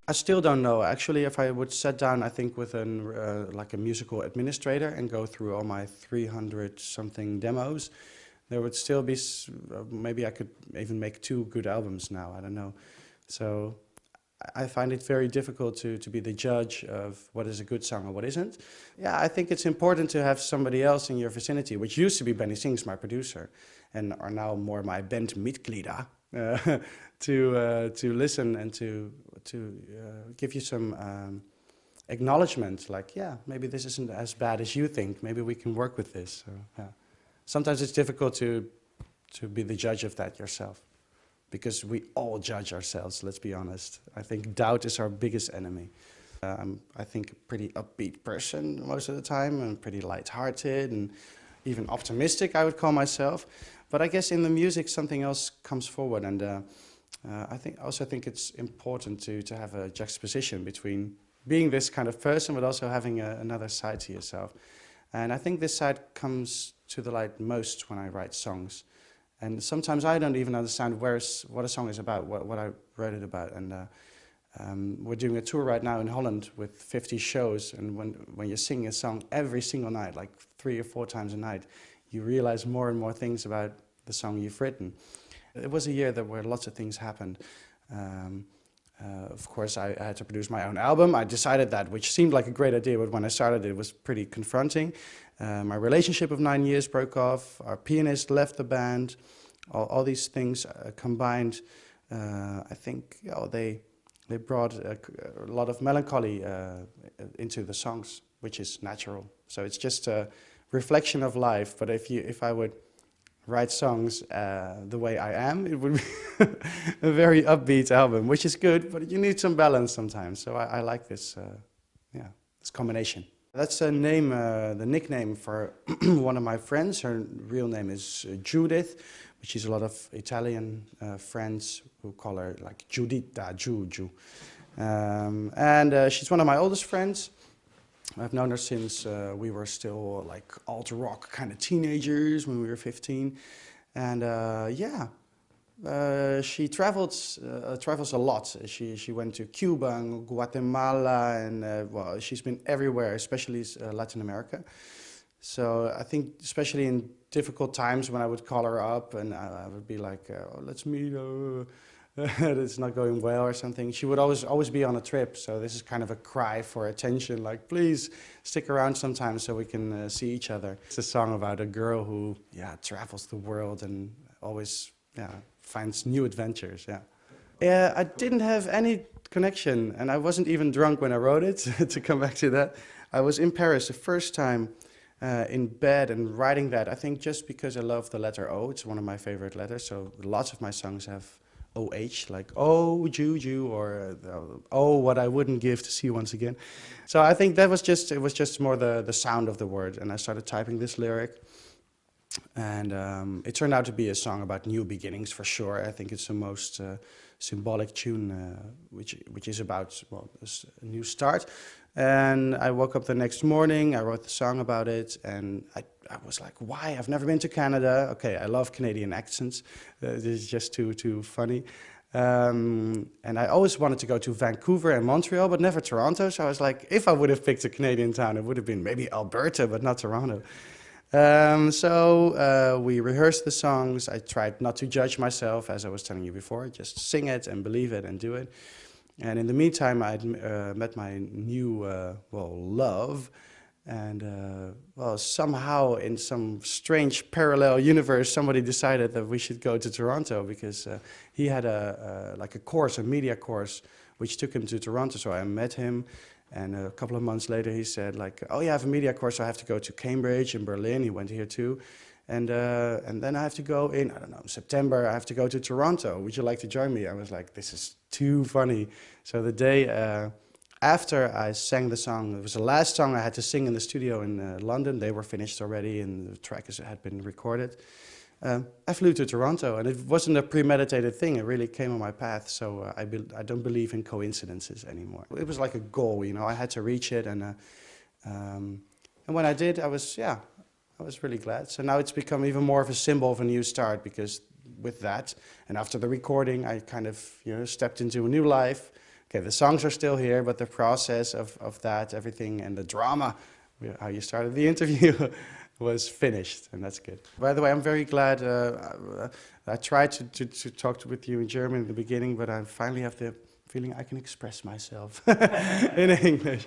I still don't know. Actually, if I would sit down, I think with an like a musical administrator and go through all my 300 something demos, there would still be maybe I could even make two good albums now. I don't know. So I find it very difficult to be the judge of what is a good song or what isn't. Yeah, I think it's important to have somebody else in your vicinity, which used to be Benny Sings, my producer, and are now more my bandmitglieder, to listen and to give you some acknowledgement. Like, yeah, maybe this isn't as bad as you think. Maybe we can work with this. So, yeah. Sometimes it's difficult to be the judge of that yourself, because we all judge ourselves, let's be honest. I think doubt is our biggest enemy. I'm, I think, a pretty upbeat person most of the time, and pretty lighthearted and even optimistic, I would call myself. But I guess in the music something else comes forward, and I also think it's important to have a juxtaposition between being this kind of person, but also having another side to yourself. And I think this side comes to the light most when I write songs. And sometimes I don't even understand what a song is about, what I wrote it about. And we're doing a tour right now in Holland with 50 shows. And when you sing a song every single night, like 3 or 4 times a night, you realize more and more things about the song you've written. It was a year where lots of things happened. Of course, I had to produce my own album. I decided that, which seemed like a great idea, but when I started it was pretty confronting. My relationship of 9 years broke off. Our pianist left the band. All these things combined, I think, they brought a lot of melancholy into the songs, which is natural. So it's just a reflection of life. But if I would write songs the way I am, it would be a very upbeat album, which is good, but you need some balance sometimes. So I like this, yeah, this combination. That's a name, the nickname for one of my friends. Her real name is Judith, but she's a lot of Italian friends who call her like Giuditta, Juju. And she's one of my oldest friends. I've known her since we were still like alt rock kind of teenagers when we were 15. And yeah, she travels a lot. She went to Cuba and Guatemala, and well, she's been everywhere, especially Latin America. So I think, especially in difficult times, when I would call her up and I would be like, oh, let's meet. It's not going well or something. She would always be on a trip. So this is kind of a cry for attention. Like, please stick around sometime so we can see each other. It's a song about a girl who, yeah, travels the world and always, yeah, finds new adventures. Yeah. Yeah, I didn't have any connection, and I wasn't even drunk when I wrote it. To come back to that, I was in Paris the first time. In bed and writing that, I think just because I love the letter O. It's one of my favorite letters, so lots of my songs have OH, like oh Juju, or oh what I wouldn't give to see you once again. So I think that was just more the sound of the word, and I started typing this lyric, and it turned out to be a song about new beginnings for sure. I think it's the most symbolic tune, which is about, well, a new start. And I woke up the next morning, I wrote the song about it, and I was like, why? I've never been to Canada. Okay, I love Canadian accents. This is just too funny. And I always wanted to go to Vancouver and Montreal, but never Toronto. So I was like, if I would have picked a Canadian town, it would have been maybe Alberta, but not Toronto. So we rehearsed the songs. I tried not to judge myself, as I was telling you before, just sing it and believe it and do it. And in the meantime, I'd met my new, well, love. And, well, somehow in some strange parallel universe, somebody decided that we should go to Toronto because he had like a course, a media course, which took him to Toronto. So I met him. And a couple of months later, he said, like, oh, yeah, I have a media course, so I have to go to Cambridge and Berlin. He went here too. And then I have to go in, I don't know, September, I have to go to Toronto. Would you like to join me? I was like, this is too funny. So the day after I sang the song, it was the last song I had to sing in the studio in London. They were finished already and the track had been recorded. I flew to Toronto, and it wasn't a premeditated thing. It really came on my path, so I don't believe in coincidences anymore. It was like a goal, you know, I had to reach it, and when I did, I was really glad. So now it's become even more of a symbol of a new start, because with that, and after the recording, I kind of, you know, stepped into a new life, okay, the songs are still here, but the process of that, everything, and the drama, how you started the interview, was finished, and that's good. By the way, I'm very glad. I tried to talk with you in German in the beginning, but I finally have the feeling I can express myself in English.